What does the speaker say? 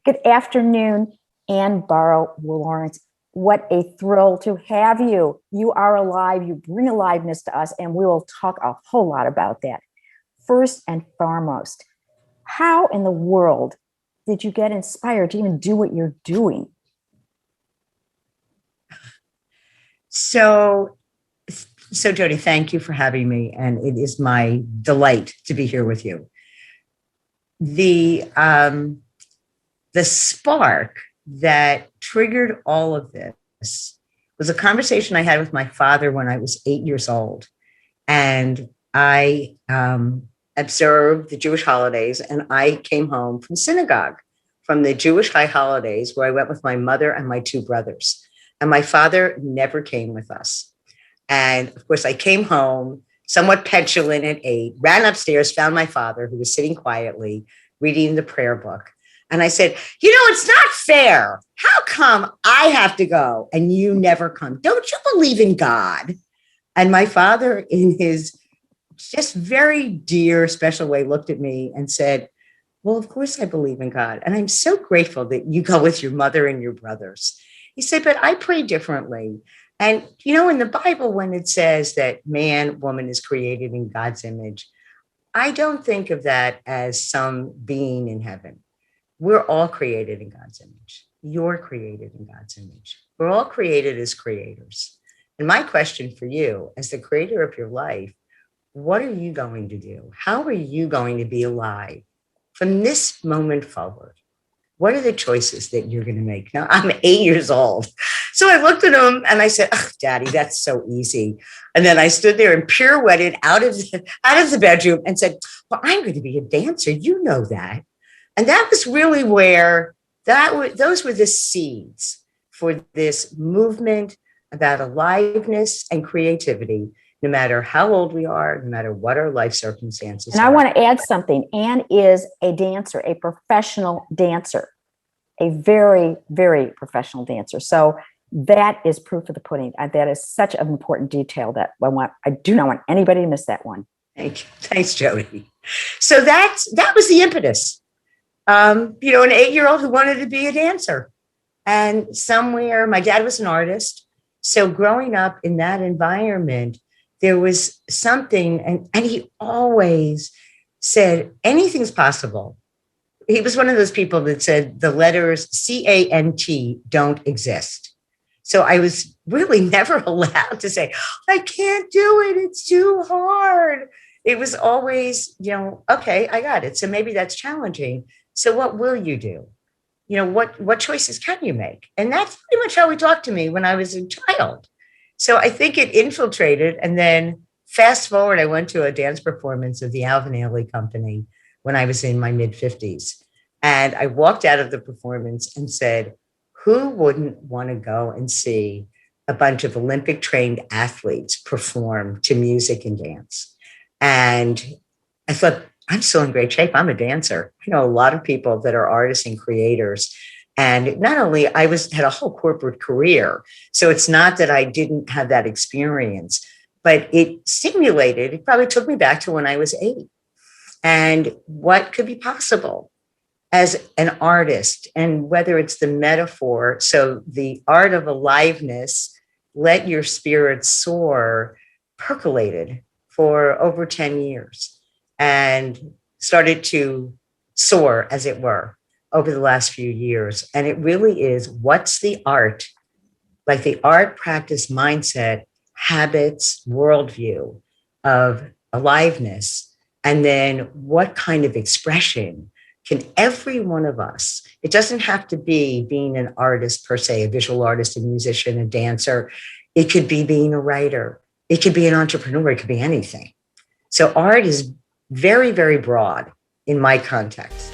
Good afternoon, Anne Borow-Lawrence. What a thrill to have you. You are alive. You bring aliveness to us, and we will talk a whole lot about that. First and foremost, how in the world did you get inspired to even do what you're doing? So Jody, thank you for having me, and it is my delight to be here with you. The spark that triggered all of this was a conversation I had with my father when I was 8 years old, and I observed the Jewish holidays, and I came home from synagogue from the Jewish high holidays where I went with my mother and my two brothers, and my father never came with us. And of course, I came home somewhat petulant at 8, ran upstairs, found my father who was sitting quietly reading the prayer book. And I said, it's not fair. How come I have to go and you never come? Don't you believe in God? And my father, in his just very dear, special way, looked at me and said, well, of course I believe in God. And I'm so grateful that you go with your mother and your brothers. He said, but I pray differently. And, in the Bible, when it says that man, woman is created in God's image, I don't think of that as some being in heaven. We're all created in God's image. You're created in God's image. We're all created as creators. And my question for you, as the creator of your life, what are you going to do? How are you going to be alive from this moment forward? What are the choices that you're going to make? Now, I'm 8 years old. So I looked at him and I said, oh, Daddy, that's so easy. And then I stood there and pirouetted out of the bedroom and said, well, I'm going to be a dancer. You know that. And that was really where those were the seeds for this movement about aliveness and creativity, no matter how old we are, no matter what our life circumstances are. And I want to add something. Anne is a dancer, a professional dancer, a very, very professional dancer. So that is proof of the pudding. That is such an important detail that I do not want anybody to miss that one. Thank you. Thanks, Jody. So that was the impetus. An 8-year-old who wanted to be a dancer. And somewhere, my dad was an artist. So growing up in that environment, there was something, and he always said, anything's possible. He was one of those people that said the letters CANT don't exist. So I was really never allowed to say, I can't do it. It's too hard. It was always, okay, I got it. So maybe that's challenging. So what will you do? What choices can you make? And that's pretty much how he talked to me when I was a child. So I think it infiltrated. And then fast forward, I went to a dance performance of the Alvin Ailey Company when I was in my mid-50s. And I walked out of the performance and said, who wouldn't want to go and see a bunch of Olympic trained athletes perform to music and dance? And I thought, I'm still in great shape. I'm a dancer. I know a lot of people that are artists and creators. And not only had a whole corporate career. So it's not that I didn't have that experience, but it probably took me back to when I was 8 and what could be possible as an artist, and whether it's the metaphor. So the art of aliveness, let your spirit soar, percolated for over 10 years. And started to soar, as it were, over the last few years. And it really is, what's the art? Like the art, practice, mindset, habits, worldview of aliveness. And then what kind of expression can every one of us, it doesn't have to be being an artist per se, a visual artist, a musician, a dancer. It could be being a writer. It could be an entrepreneur. It could be anything. So art is very, very broad in my context.